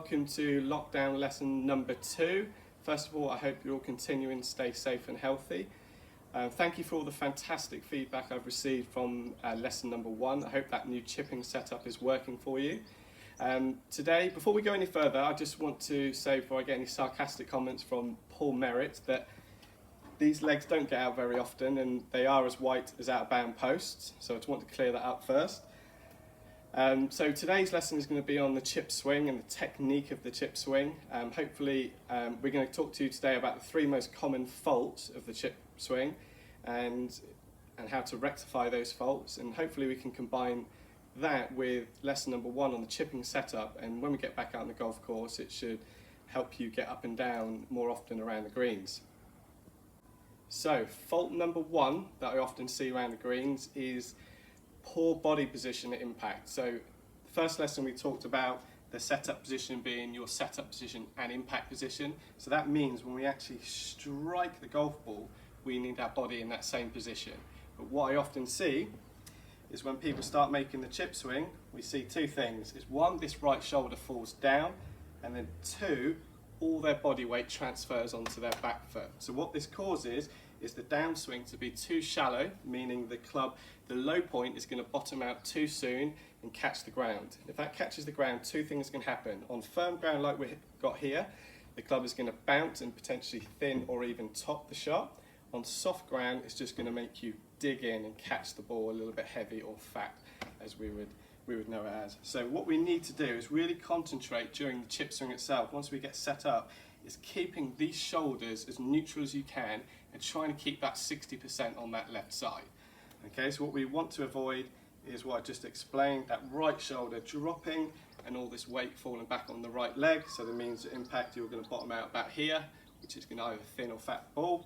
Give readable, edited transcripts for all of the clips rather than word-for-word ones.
welcome to lockdown lesson number 2. First of all, I hope you're all continuing to stay safe and healthy. Thank you for all the fantastic feedback I've received from lesson number 1. I hope that new chipping setup is working for you. Today, before we go any further, I just want to say, before I get any sarcastic comments from Paul Merritt, that these legs don't get out very often and they are as white as out-of-bound posts, so I just want to clear that up first. So today's lesson is going to be on the chip swing and the technique of the chip swing. Hopefully we're going to talk to you today about the 3 most common faults of the chip swing and how to rectify those faults, and hopefully we can combine that with lesson number 1 on the chipping setup, and when we get back out on the golf course it should help you get up and down more often around the greens. So fault number 1 that I often see around the greens is poor body position at impact. So the first lesson we talked about the setup position being your setup position and impact position. So that means when we actually strike the golf ball, we need our body in that same position. But what I often see is when people start making the chip swing, we see 2 things. Is 1, this right shoulder falls down, and then 2, all their body weight transfers onto their back foot. So what this causes is the downswing to be too shallow, meaning the low point is going to bottom out too soon and catch the ground. If that catches the ground, 2 things can happen. On firm ground like we've got here, the club is going to bounce and potentially thin or even top the shot. On soft ground, it's just going to make you dig in and catch the ball a little bit heavy or fat, as we would know it as. So what we need to do is really concentrate during the chip swing itself, once we get set up, is keeping these shoulders as neutral as you can and trying to keep that 60% on that left side. Okay, so what we want to avoid is what I just explained, that right shoulder dropping and all this weight falling back on the right leg. So that means the impact you're going to bottom out about here, which is going to either thin or fat the ball.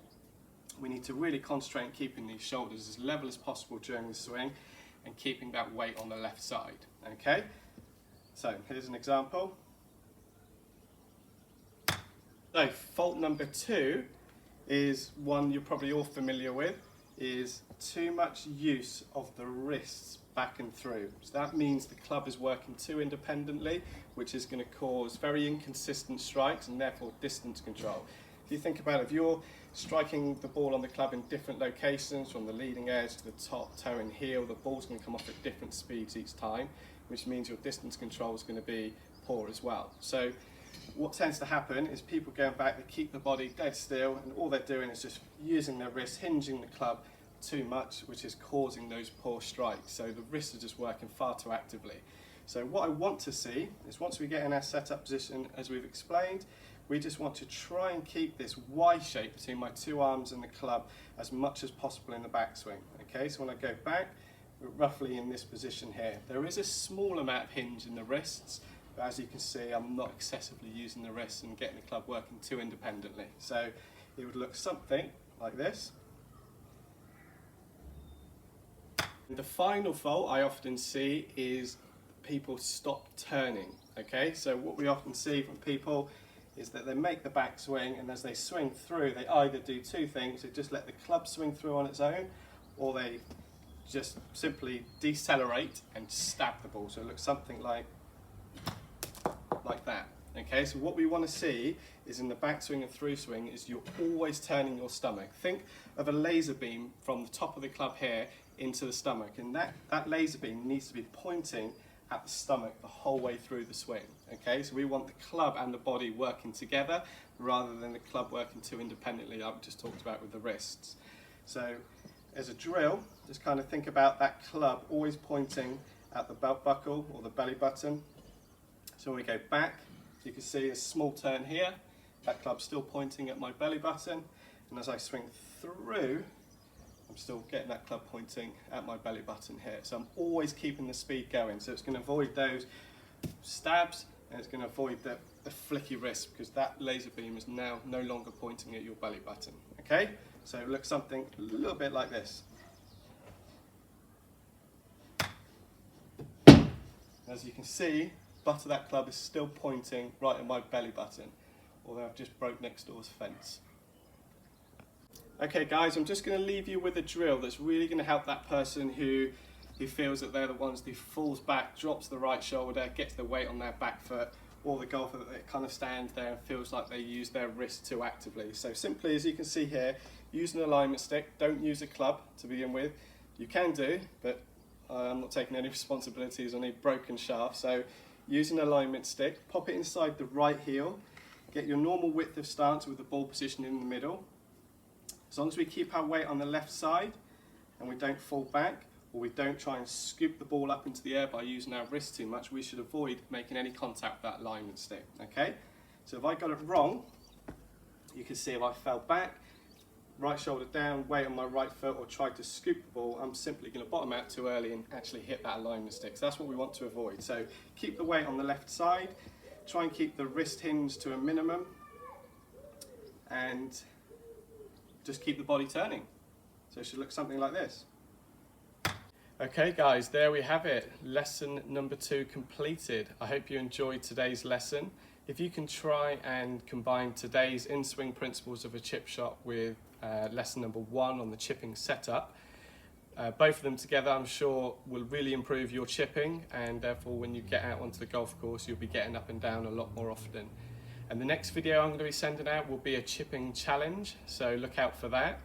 We need to really concentrate on keeping these shoulders as level as possible during the swing and keeping that weight on the left side. Okay, so here's an example. So fault number 2 is one you're probably all familiar with, is too much use of the wrists back and through. So that means the club is working too independently, which is going to cause very inconsistent strikes and therefore distance control. If you think about it, if you're striking the ball on the club in different locations, from the leading edge to the top, toe and heel, the ball's going to come off at different speeds each time, which means your distance control is going to be poor as well. So what tends to happen is people going back, they keep the body dead still, and all they're doing is just using their wrists, hinging the club too much, which is causing those poor strikes. So the wrists are just working far too actively. So what I want to see is, once we get in our setup position, as we've explained, we just want to try and keep this Y shape between my 2 arms and the club as much as possible in the backswing. Okay, so when I go back, we're roughly in this position here. There is a small amount of hinge in the wrists, but as you can see, I'm not excessively using the wrists and getting the club working too independently. So it would look something like this. And the final fault I often see is people stop turning. Okay, so what we often see from people is that they make the backswing, and as they swing through, they either do 2 things: they just let the club swing through on its own, or they just simply decelerate and stab the ball. So it looks something like that. Okay, so what we want to see is, in the backswing and through swing, is you're always turning your stomach. Think of a laser beam from the top of the club here into the stomach, and that laser beam needs to be pointing at the stomach the whole way through the swing. Okay, so we want the club and the body working together rather than the club working too independently, like we just talked about with the wrists. So as a drill, just kind of think about that club always pointing at the belt buckle or the belly button. So when we go back, you can see a small turn here, that club's still pointing at my belly button, and as I swing through, I'm still getting that club pointing at my belly button here. So I'm always keeping the speed going. So it's going to avoid those stabs, and it's going to avoid the flicky wrist, because that laser beam is now no longer pointing at your belly button. Okay, so it looks something a little bit like this. As you can see, the butt of that club is still pointing right at my belly button, although I've just broke next door's fence. Okay guys, I'm just going to leave you with a drill that's really going to help that person who feels that they're the ones who falls back, drops the right shoulder, gets the weight on their back foot, or the golfer that kind of stands there and feels like they use their wrist too actively. So simply, as you can see here, use an alignment stick. Don't use a club to begin with. You can do, but I'm not taking any responsibilities on a broken shaft. So use an alignment stick, pop it inside the right heel, get your normal width of stance with the ball position in the middle. As long as we keep our weight on the left side and we don't fall back, or we don't try and scoop the ball up into the air by using our wrist too much, we should avoid making any contact with that alignment stick, okay? So if I got it wrong, you can see if I fell back, right shoulder down, weight on my right foot, or tried to scoop the ball, I'm simply going to bottom out too early and actually hit that alignment stick. So that's what we want to avoid. So keep the weight on the left side, try and keep the wrist hinge to a minimum, and just keep the body turning. So it should look something like this. Okay guys, there we have it. Lesson number 2 completed. I hope you enjoyed today's lesson. If you can try and combine today's in-swing principles of a chip shot with lesson number 1 on the chipping setup, both of them together I'm sure will really improve your chipping, and therefore when you get out onto the golf course you'll be getting up and down a lot more often. And the next video I'm going to be sending out will be a chipping challenge, so look out for that.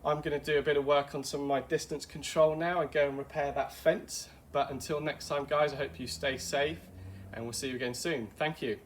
I'm going to do a bit of work on some of my distance control now and go and repair that fence. But until next time guys, I hope you stay safe and we'll see you again soon. Thank you.